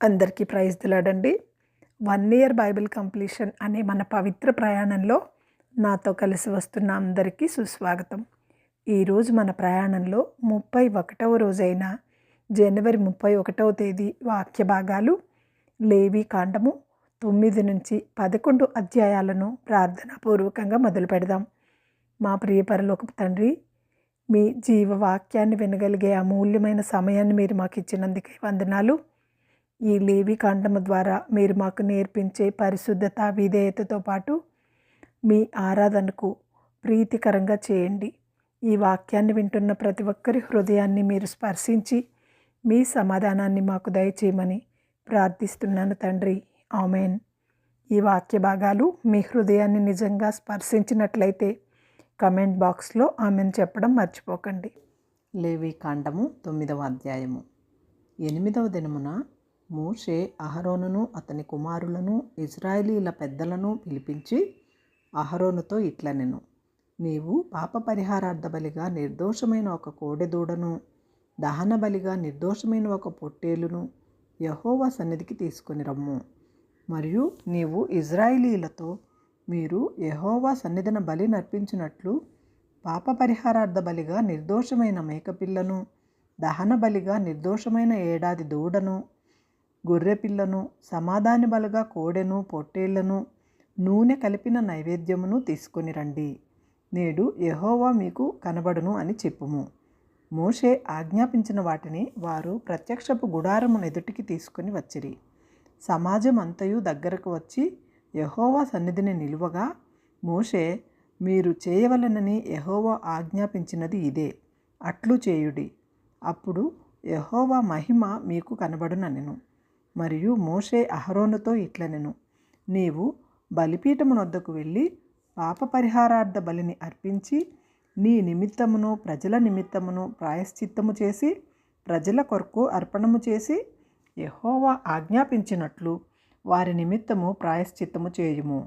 అందరికీ praise దిలాడండి. 1 year Bible completion అనే మన పవిత్ర ప్రయాణంలో నాతో కలిసి వస్తున్న అందరికీ సుస్వాగతం. ఈరోజు మన ప్రయాణంలో 31వ రోజైన జనవరి 31వ తేదీ వాక్య భాగాలు లేవి కాండము 9 నుంచి 11 అధ్యాయాలను ప్రార్థనాపూర్వకంగా మొదలు పెడదాం. మా ప్రియ పరలోకపు తండ్రి, మీ జీవవాక్యాన్ని వినగలిగే అమూల్యమైన సమయాన్ని మీరు మాకు ఇచ్చినందుకే వందనాలు. ఈ లేవి కాండము ద్వారా మీరు మాకు నేర్పించే పరిశుద్ధత, విధేయతతో పాటు మీ ఆరాధనకు ప్రీతికరంగా చేయండి. ఈ వాక్యాన్ని వింటున్న ప్రతి ఒక్కరి హృదయాన్ని మీరు స్పర్శించి మీ సమాధానాన్ని మాకు దయచేయమని ప్రార్థిస్తున్నాను తండ్రి. ఆమెన్. ఈ వాక్య భాగాలు మీ హృదయాన్ని నిజంగా స్పర్శించినట్లయితే కమెంట్ బాక్స్లో ఆమెను చెప్పడం మర్చిపోకండి. లేవి కాండము 9వ అధ్యాయము. 8వ దినమున మోషే అహరోనును అతని కుమారులను ఇజ్రాయేలీల పెద్దలను పిలిపించి అహరోనుతో ఇట్లనెను: నీవు పాప పరిహారార్థ బలిగా నిర్దోషమైన ఒక కోడెదూడను, దహన బలిగా నిర్దోషమైన ఒక పొట్టేలును యెహోవా సన్నిధికి తీసుకొని రమ్ము. మరియు నీవు ఇజ్రాయేలీలతో, మీరు యెహోవా సన్నిధిన బలి నర్పించినట్లు పాప పరిహారార్థ బలిగా నిర్దోషమైన మేకపిల్లను, దహన బలిగా నిర్దోషమైన ఏడాది దూడను, గొర్రెపిల్లను, సమాధాన బలిగా కోడెను, పొట్టేళ్లను, నూనె కలిపిన నైవేద్యమును తీసుకొని రండి. నేడు యెహోవా మీకు కనబడును అని చెప్పుము. మోషే ఆజ్ఞాపించిన వాటిని వారు ప్రత్యక్షపు గుడారమును ఎదుటికి తీసుకొని వచ్చిరి. సమాజం అంతయు దగ్గరకు వచ్చి యెహోవా సన్నిధిని నిలువగా, మోషే, మీరు చేయవలెనని యెహోవా ఆజ్ఞాపించినది ఇదే, అట్లు చేయుడి, అప్పుడు యెహోవా మహిమ మీకు కనబడుననెను. మరియు మోషే అహరోనుతో ఇట్లనెను: నీవు బలిపీఠమునొద్దకు వెళ్ళి పాప పరిహారార్థ బలిని అర్పించి నీ నిమిత్తమును ప్రజల నిమిత్తమును ప్రాయశ్చిత్తము చేసి ప్రజల కొరకు అర్పణము చేసి యెహోవా ఆజ్ఞాపించినట్లు వారి నిమిత్తము ప్రాయశ్చిత్తము చేయుము.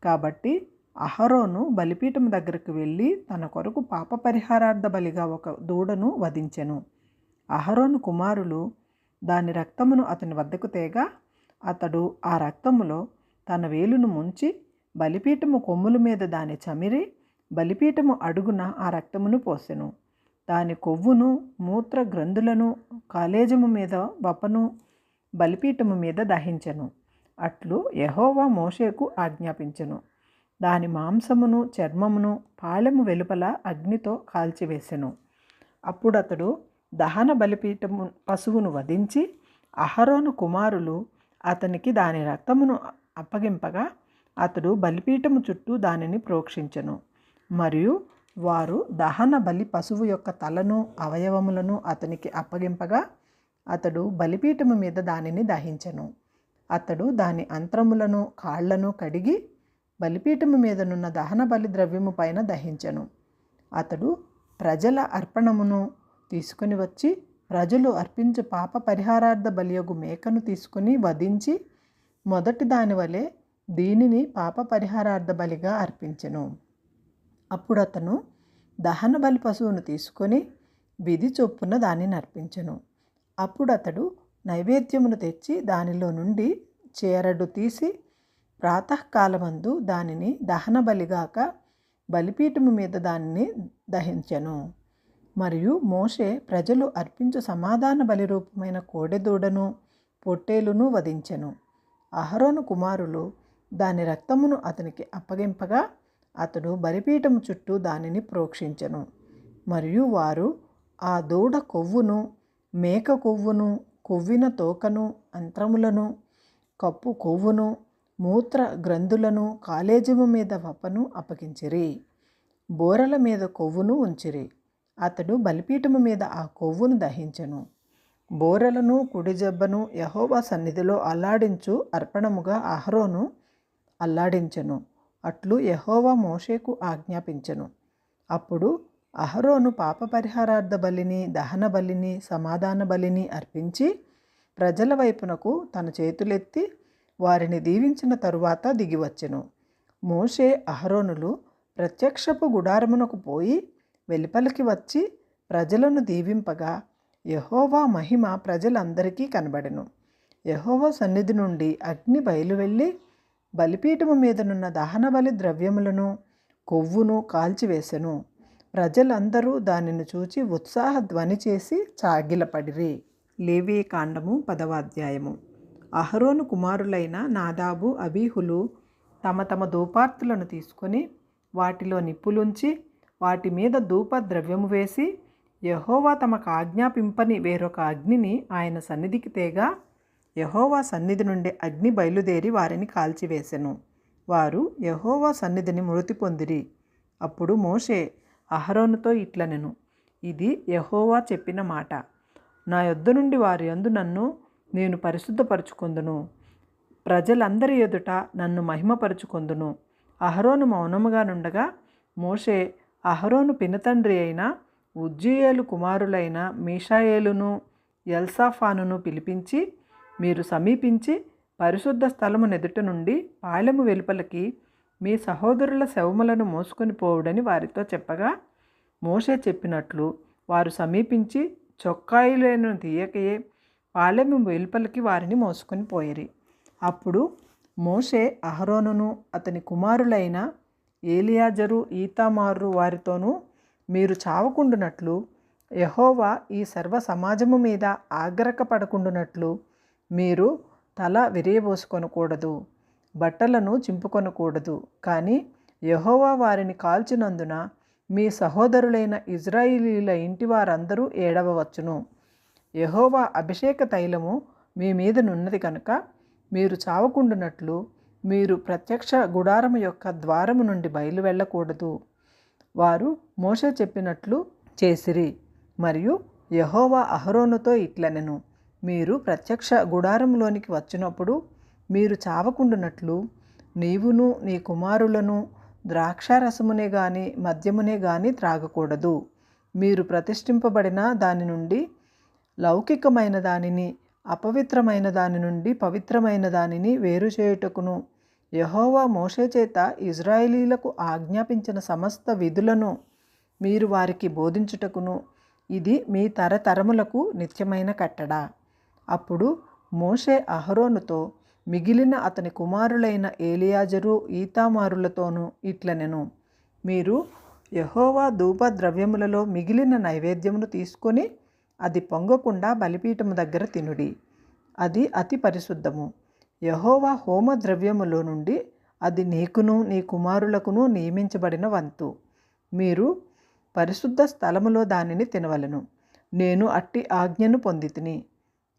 కాబట్టి అహరోను బలిపీఠము దగ్గరకు వెళ్ళి తన కొరకు పాప పరిహారార్థ బలిగా ఒక దూడను వధించెను. అహరోను కుమారులు దాని రక్తమును అతని వద్దకు తేగా, అతడు ఆ రక్తములో తన వేలును ముంచి బలిపీఠము కొమ్ముల మీద దాని చమిరి బలిపీఠము అడుగున ఆ రక్తమును పోసెను. దాని కొవ్వును, మూత్ర గ్రంథులను కాలేజము మీద వపను బలిపీఠము మీద దహించెను. అట్లు యెహోవా మోషేకు ఆజ్ఞాపించెను. దాని మాంసమును చర్మమును పాళెము వెలుపల అగ్నితో కాల్చివేసెను. అప్పుడతడు దహన బలిపీఠము పశువును వధించి అహరోను కుమారులు అతనికి దాని రక్తమును అప్పగింపగా, అతడు బలిపీఠము చుట్టూ దానిని ప్రోక్షించెను. మరియు వారు దహన బలి పశువు యొక్క తలను అవయవములను అతనికి అప్పగింపగా, అతడు బలిపీఠము మీద దానిని దహించెను. అతడు దాని అంత్రములను కాళ్లను కడిగి బలిపీఠము మీదనున్న దహన బలి ద్రవ్యము పైన దహించెను. అతడు ప్రజల అర్పణమును తీసుకొని వచ్చి ప్రజలు అర్పించు పాప పరిహారార్థ బలియగు మేకను తీసుకుని వధించి మొదటి దాని వలె దీనిని పాప పరిహారార్థ బలిగా అర్పించెను. అప్పుడు అతను దహన బలి పశువును తీసుకొని విధి చొప్పున దానిని అర్పించెను. అప్పుడు అతడు నైవేద్యమును తెచ్చి దానిలో నుండి చేరడు తీసి ప్రాతకాలమందు దానిని దహన బలిగాక బలిపీఠము మీద దానిని దహించెను. మరియు మోషే ప్రజలు అర్పించు సమాధాన బలి రూపమైన కోడెదూడను, పొట్టేలును వధించెను. అహరోను కుమారులు దాని రక్తమును అతనికి అప్పగింపగా, అతడు బలిపీఠము చుట్టూ దానిని ప్రోక్షించెను. మరియు వారు ఆ దూడ కొవ్వును, మేక కొవ్వును, కొవ్విన తోకను, అంత్రములను, కప్పు కొవ్వును, మూత్ర గ్రంథులను, కాలేజము మీద వపను అప్పగించిరి. బోరల మీద కొవ్వును ఉంచిరి. అతడు బలిపీఠము మీద ఆ కొవ్వును దహించెను. బోరలను కుడిజబ్బను యెహోవా సన్నిధిలో అల్లాడించు అర్పణముగా అహరోను అల్లాడించెను. అట్లు యెహోవా మోషేకు ఆజ్ఞాపించెను. అప్పుడు అహరోను పాప పరిహారార్థ బలిని, దహన బలిని, సమాధాన బలిని అర్పించి ప్రజల వైపునకు తన చేతులెత్తి వారిని దీవించిన తరువాత దిగివచ్చెను. మోషే అహరోనులు ప్రత్యక్షపు గుడారమునకు పోయి వెలుపలికి వచ్చి ప్రజలను దీవింపగా యెహోవా మహిమ ప్రజలందరికీ కనబడెను. యెహోవా సన్నిధి నుండి అగ్ని బయలువెళ్ళి బలిపీఠము మీదనున్న దహనబలి ద్రవ్యములను కొవ్వును కాల్చివేసెను. ప్రజలందరూ దానిని చూచి ఉత్సాహ ధ్వని చేసి చాగిలపడిరి. లేవీ కాండము 10వ అధ్యాయము. అహరోను కుమారులైన నాదాబు అబీహులు తమ తమ ధూపార్తులను తీసుకొని వాటిలో నిప్పులుంచి వాటి మీద ధూప ద్రవ్యము వేసి యెహోవా తమకు ఆజ్ఞాపింపని వేరొక అగ్నిని ఆయన సన్నిధికి తేగా యెహోవా సన్నిధి నుండి అగ్ని బయలుదేరి వారిని కాల్చివేసెను. వారు యెహోవా సన్నిధిని మృతి పొందిరి. అప్పుడు మోషే అహరోనుతో ఇట్లనెను, ఇది యెహోవా చెప్పిన మాట. నా యొద్ద నుండి వారి యందు నన్ను నేను పరిశుద్ధపరచుకొందును, ప్రజలందరి ఎదుట నన్ను మహిమపరచుకొందును. అహరోను మౌనముగా నుండగా మోషే అహరోను పినతండ్రి అయిన ఉజ్జీయేలు కుమారులైన మీషాయేలును ఎల్సాఫానును పిలిపించి, మీరు సమీపించి పరిశుద్ధ స్థలము నెదుట నుండి పాళెము వెలుపలికి మీ సహోదరుల శవములను మోసుకొని పోవుడని వారితో చెప్పగా, మోషే చెప్పినట్లు వారు సమీపించి చొక్కాయిలను తీయకయే పాళెము వెలుపలికి వారిని మోసుకొని పోయిరి. అప్పుడు మోషే అహరోనును అతని కుమారులైన ఏలియాజరు ఈతామారు వారితోనూ, మీరు చావకుండునట్లు యెహోవా ఈ సర్వ సమాజము మీద ఆగ్రహపడకుండునట్లు మీరు తల విరియబోసుకొనకూడదు, బట్టలను చింపుకొనకూడదు. కానీ యెహోవా వారిని కాల్చినందున మీ సహోదరులైన ఇజ్రాయిలీల ఇంటి వారందరూ ఏడవవచ్చును. యెహోవా అభిషేక తైలము మీ మీదనున్నది కనుక మీరు చావకుండునట్లు మీరు ప్రత్యక్ష గుడారము యొక్క ద్వారము నుండి బయలు వెళ్ళకూడదు. వారు మోషే చెప్పినట్లు చేసిరి. మరియు యెహోవా అహరోనుతో ఇట్లనెను, మీరు ప్రత్యక్ష గుడారంలోనికి వచ్చినప్పుడు మీరు చావకుండునట్లు నీవును నీ కుమారులను ద్రాక్షారసమునే గాని మద్యమునే గాని త్రాగకూడదు. మీరు ప్రతిష్ఠింపబడిన దాని నుండి లౌకికమైన దానిని అపవిత్రమైన దాని నుండి పవిత్రమైన దానిని వేరు చేయుటకును యెహోవా మోషే చేత ఇజ్రాయేలీలకు ఆజ్ఞాపించిన సమస్త విధులను మీరు వారికి బోధించుటకును ఇది మీ తరతరములకు నిత్యమైన కట్టడ. అప్పుడు మోషే అహరోనుతో మిగిలిన అతని కుమారులైన ఏలియాజరు ఈతామారులతోనూ ఇట్లనెను, మీరు యెహోవా ధూప ద్రవ్యములలో మిగిలిన నైవేద్యమును తీసుకొని అది పొంగకుండా బలిపీఠము దగ్గర తినుడి. అది అతి పరిశుద్ధము. యెహోవా హోమ ద్రవ్యములో నుండి అది నీకును నీ కుమారులకును నియమించబడిన వంతు. మీరు పరిశుద్ధ స్థలములో దానిని తినవలెను. నేను అట్టి ఆజ్ఞను పొందితిని.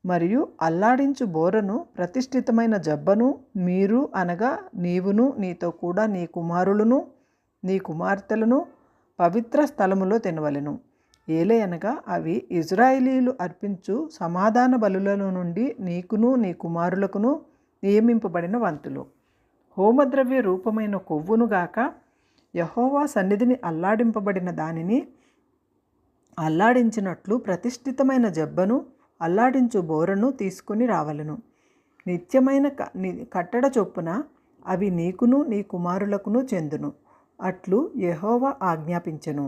మరియు అల్లాడించు బోరను ప్రతిష్ఠితమైన జబ్బను మీరు అనగా నీవును నీతో కూడా నీ కుమారులను నీ కుమార్తెలను పవిత్ర స్థలములో తినవలెను. ఏలయనగా అవి ఇజ్రాయేలీలు అర్పించు సమాధాన బలులలో నుండి నీకును నీ కుమారులకును నియమింపబడిన వంతులు. హోమద్రవ్య రూపమైన కొవ్వునుగాక యెహోవా సన్నిధిని అల్లాడింపబడిన దానిని అల్లాడించినట్లు ప్రతిష్ఠితమైన జబ్బను అల్లాడించు బోరను తీసుకుని రావలను. నిత్యమైన కట్టడ చొప్పున అవి నీకును నీ కుమారులకును చెందును. అట్లు యెహోవా ఆజ్ఞాపించెను.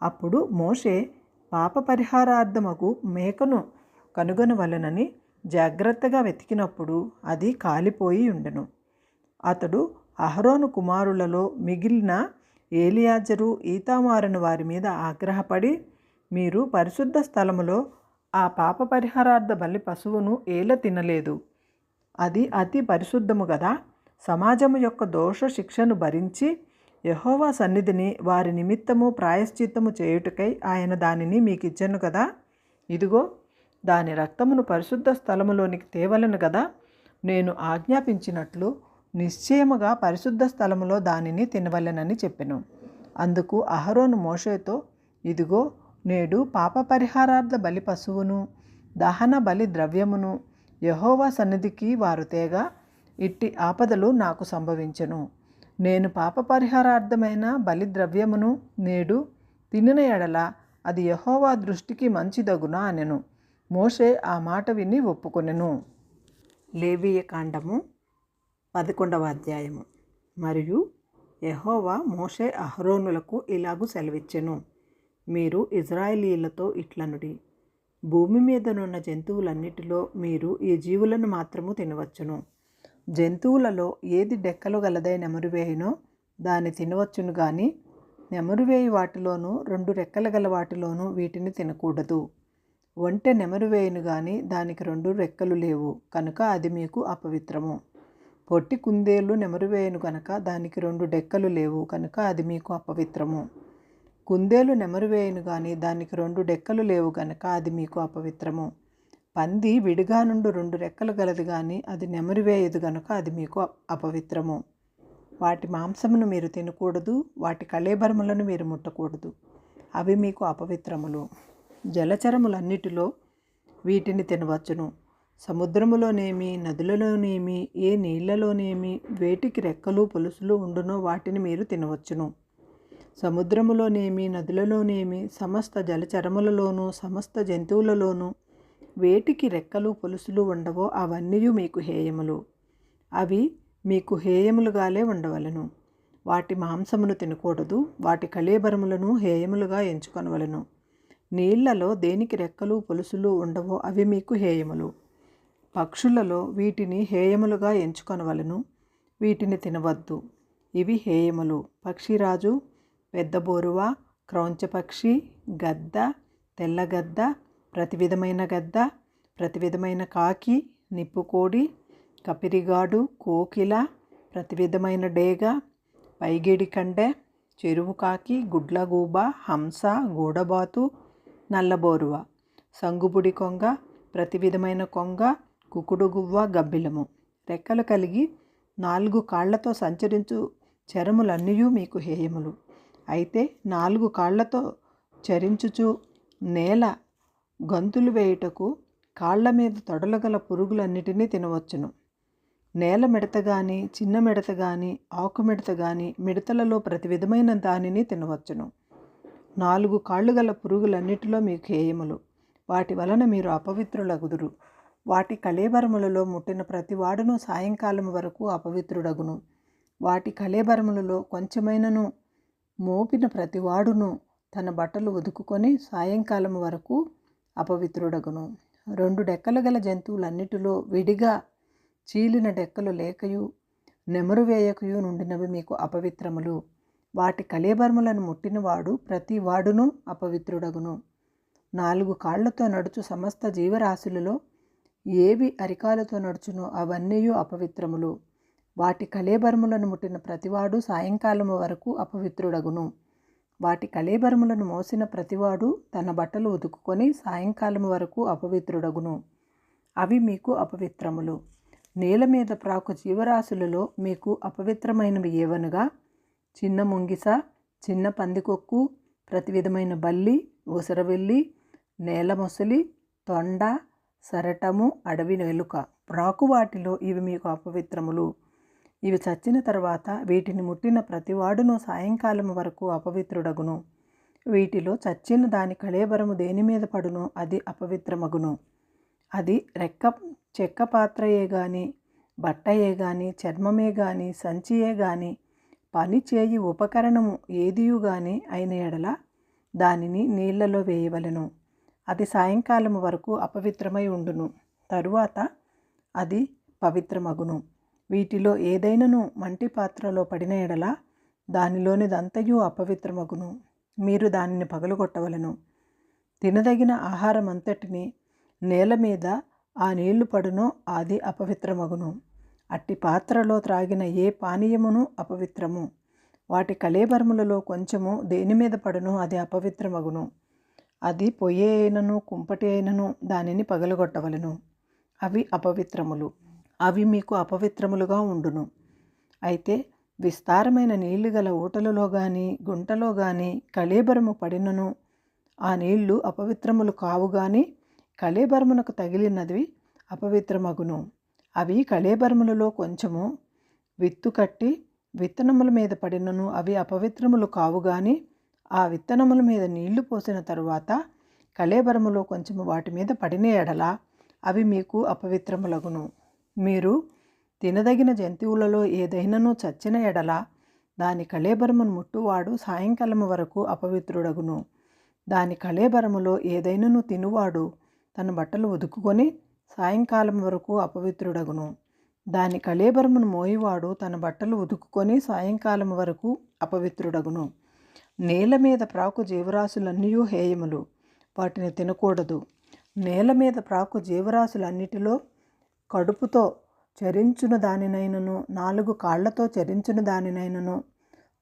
అప్పుడు మోషే పాప పరిహారార్థమగు మేకను కనుగొనవలెనని జాగ్రత్తగా వెతికినప్పుడు అది కాలిపోయి ఉండెను. అతడు అహరోను కుమారులలో మిగిలిన ఏలియాజరు ఈతామారును వారి మీద ఆగ్రహపడి, మీరు పరిశుద్ధ స్థలములో ఆ పాప పరిహారార్థ బలి పశువును ఏల తినలేదు, అది అతి పరిశుద్ధము కదా. సమాజము యొక్క దోష శిక్షను భరించి యెహోవా సన్నిధిని వారి నిమిత్తము ప్రాయశ్చిత్తము చేయుటకై ఆయన దానిని మీకు ఇచ్చెను కదా. ఇదిగో దాని రక్తమును పరిశుద్ధ స్థలములోనికి తేవలను కదా. నేను ఆజ్ఞాపించినట్లు నిశ్చయముగా పరిశుద్ధ స్థలములో దానిని తినవలెనని చెప్పెను. అందుకు అహరోను మోషేతో, ఇదిగో నేడు పాప పరిహారార్థ బలి పశువును దహన బలి ద్రవ్యమును యెహోవా సన్నిధికి వారు తేగా ఇట్టి ఆపదలు నాకు సంభవించెను. నేను పాప పరిహారార్థమైన బలి ద్రవ్యమును నేడు తినిన ఎడల అది యెహోవా దృష్టికి మంచిదగునా అనెను. మోషే ఆ మాట విని ఒప్పుకొనెను. లేవీయ కాండము 11వ అధ్యాయము. మరియు యెహోవా మోషే అహరోనులకు ఇలాగు సెలవిచ్చెను, మీరు ఇజ్రాయేలీలతో ఇట్లనుడి, భూమి మీదనున్న జంతువులన్నిటిలో మీరు ఈ జీవులను మాత్రము తినవచ్చును. జంతువులలో ఏది డెక్కలు గలదై నెమరువేయునో దాన్ని తినవచ్చును గాని నెమరువేయి వాటిలోనూ 2 రెక్కలు గల వాటిలోనూ వీటిని తినకూడదు. ఒంటె నెమరువేయును గాని దానికి 2 రెక్కలు లేవు కనుక అది మీకు అపవిత్రము. పొట్టి కుందేలు నెమరువేయును గనక దానికి 2 డెక్కలు లేవు కనుక అది మీకు అపవిత్రము. కుందేలు నెమరువేయును గాని దానికి 2 డెక్కలు లేవు గనక అది మీకు అపవిత్రము. పంది విడిగా నుండి 2 రెక్కలు గలది గాని అది నెమరువేయదు గనుక అది మీకు అపవిత్రము. వాటి మాంసమును మీరు తినకూడదు, వాటి కళేబరములను మీరు ముట్టకూడదు, అవి మీకు అపవిత్రములు. జలచరములన్నిటిలో వీటిని తినవచ్చును. సముద్రములోనేమి నదులలోనేమి ఏ నీళ్లలోనేమి వేటికి రెక్కలు పొలుసులు ఉండునో వాటిని మీరు తినవచ్చును. సముద్రములోనేమి నదులలోనేమి సమస్త జలచరములలోనూ సమస్త జంతువులలోనూ వేటికి రెక్కలు పొలుసులు ఉండవో అవన్నీ మీకు హేయములు. అవి మీకు హేయములుగాలే ఉండవలను. వాటి మాంసమును తినకూడదు, వాటి కళేబరములను హేయములుగా ఎంచుకొనవలను. నీళ్లలో దేనికి రెక్కలు పొలుసులు ఉండవో అవి మీకు హేయములు. పక్షులలో వీటిని హేయములుగా ఎంచుకొనవలను, వీటిని తినవద్దు, ఇవి హేయములు. పక్షిరాజు, పెద్ద బోరువ, క్రౌంచపక్షి, గద్ద, తెల్లగద్ద, ప్రతి విధమైన గద్ద, ప్రతి విధమైన కాకి, నిప్పుకోడి, కపిరిగాడు, కోకిల, ప్రతి విధమైన డేగ, పైగిడి కండె, చెరువు కాకి, గుడ్లగూబ, హంస, గూడబాతు, నల్లబోరువ, సంగుబుడి కొంగ, ప్రతి విధమైన కొంగ, కుకుడుగువ్వ, గబ్బిలము. రెక్కలు కలిగి 4 కాళ్లతో సంచరించు చరములన్నీ మీకు హేయములు. అయితే 4 కాళ్లతో చరించుచు నేల గంతులు వేయుటకు కాళ్ల మీద తొడలు గల పురుగులన్నిటినీ తినవచ్చును. నేల మిడత గాని చిన్న మిడత గాని ఆకు మిడత గాని మిడతలలో ప్రతి విధమైన దానిని తినవచ్చును. 4 కాళ్ళు గల పురుగులన్నిటిలో మీకు హేయములు. వాటి వలన మీరు అపవిత్రులగుదురు. వాటి కళేబరములలో ముట్టిన ప్రతి వాడును సాయంకాలం వరకు అపవిత్రుడగును. వాటి కళేబరములలో కొంచెమైనను మోపిన ప్రతివాడును తన బట్టలు ఉదుకుకొని సాయంకాలం వరకు అపవిత్రుడగును. 2 డెక్కలు గల జంతువులన్నిటిలో విడిగా చీలిన డెక్కలు లేకయు నెమరు వేయకయు నుండినవి మీకు అపవిత్రములు. వాటి కళేబరములను ముట్టినవాడు ప్రతి వాడును అపవిత్రుడగును. 4 కాళ్లతో నడుచు సమస్త జీవరాశులలో ఏవి అరికాలతో నడుచునో అవన్నీ అపవిత్రములు. వాటి కళేబరములను ముట్టిన ప్రతివాడు సాయంకాలము వరకు అపవిత్రుడగును. వాటి కళేబరములను మోసిన ప్రతివాడు తన బట్టలు ఉతుకుకొని సాయంకాలం వరకు అపవిత్రుడగును. అవి మీకు అపవిత్రములు. నేల మీద ప్రాకు జీవరాశులలో మీకు అపవిత్రమైనవి ఏవనగా చిన్న ముంగిస, చిన్న పందికొక్కు, ప్రతి విధమైన బల్లి, ఉసరవెల్లి, నేల మొసలి, తొండ, సరటము, అడవి ఎలుక. ప్రాకు వాటిలో ఇవి మీకు అపవిత్రములు. ఇవి చచ్చిన తర్వాత వీటిని ముట్టిన ప్రతివాడును సాయంకాలం వరకు అపవిత్రుడగును. వీటిలో చచ్చిన దాని కళేబరము దేని మీద పడునో అది అపవిత్రమగును. అది చెక్క పాత్రయే గాని బట్టయే గాని చర్మమే గాని సంచియే గాని పని చేయి ఉపకరణము ఏదియు గాని అయిన ఎడల దానిని నీళ్లలో వేయవలెను. అది సాయంకాలం వరకు అపవిత్రమై ఉండును. తరువాత అది పవిత్రమగును. వీటిలో ఏదైనను మంటి పాత్రలో పడిన ఎడల దానిలోనిదంతయు అపవిత్రమగును. మీరు దానిని పగలగొట్టవలను. తినదగిన ఆహారం అంతటిని నేల మీద ఆ నీళ్లు పడునో అది అపవిత్రమగును. అట్టి పాత్రలో త్రాగిన ఏ పానీయమును అపవిత్రము. వాటి కళేబరములలో కొంచెము దేని మీద పడునో అది అపవిత్రమగును. అది పొయ్యి అయినను కుంపటి అయినను దానిని పగలగొట్టవలను. అవి అపవిత్రములు. అవి మీకు అపవిత్రములుగా ఉండును. అయితే విస్తారమైన నీళ్లు గల ఊటలలో గాని గుంటలో గాని కళేబరము పడినను ఆ నీళ్లు అపవిత్రములు కావు గాని కళేబరమునకు తగిలినది అపవిత్రమగును. అవి కళేబరములలో కొంచెము విత్తు కట్టి విత్తనముల మీద పడినను అవి అపవిత్రములు కావు గాని ఆ విత్తనముల మీద నీళ్లు పోసిన తరువాత కళేబరములో కొంచెము వాటి మీద పడిన ఎడల అవి మీకు అపవిత్రములగును. మీరు తినదగిన జంతువులలో ఏదైనను చచ్చిన ఎడల దాని కళేబరమును ముట్టువాడు సాయంకాలము వరకు అపవిత్రుడగును. దాని కళేబరములో ఏదైనను తినువాడు తన బట్టలు ఉతుకుకొని సాయంకాలం వరకు అపవిత్రుడగును. దాని కళేబరమును మోయివాడు తన బట్టలు ఉతుకుకొని సాయంకాలం వరకు అపవిత్రుడగును. నేల మీద ప్రాకు జీవరాశులన్నీ హేయములు, వాటిని తినకూడదు. నేల మీద ప్రాకు జీవరాశులన్నిటిలో కడుపుతో చరించును దానినైనను, 4 కాళ్లతో చరించును దానినైనను,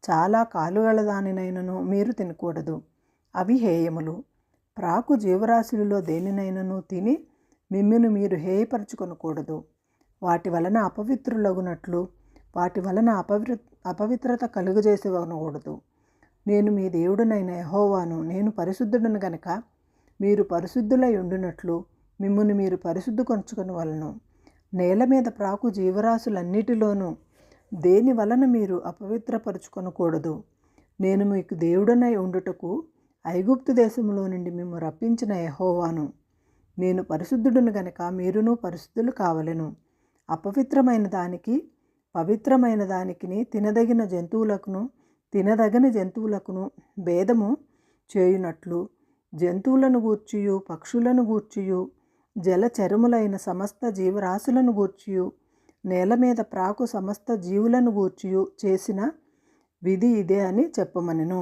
చాలా కాలుగల దానినైనను మీరు తినకూడదు. అవి హేయములు. ప్రాకు జీవరాశులలో దేనినైనను తిని మిమ్మును మీరు హేయపరచుకొనకూడదు. వాటి వలన అపవిత్రులగునట్లు వాటి వలన అపవిత్రత కలుగజేసేవనకూడదు. నేను మీ దేవుడనైన యెహోవాను, నేను పరిశుద్ధుడను గనుక మీరు పరిశుద్ధులై ఉండునట్లు మిమ్మును మీరు పరిశుద్ధుకొనుకొనవలెను. నేల మీద ప్రాకు జీవరాశులన్నిటిలోనూ దేని వలన మీరు అపవిత్రపరుచుకొనకూడదు. నేను మీకు దేవుడనై ఉండుటకు ఐగుప్తు దేశంలో నుండి మిమ్ము రప్పించిన యెహోవాను. నేను పరిశుద్ధుడును గనుక మీరును పరిశుద్ధులు కావలెను. అపవిత్రమైన దానికి పవిత్రమైన దానికిని, తినదగిన జంతువులకును తినదగని జంతువులకును భేదము చేయునట్లు జంతువులను గూర్చియు పక్షులను గూర్చియు జలచరములైన సమస్త జీవరాశులను గూర్చియు నేల మీద ప్రాకు సమస్త జీవులను గూర్చియు చేసిన విధి ఇదే అని చెప్పమనెను.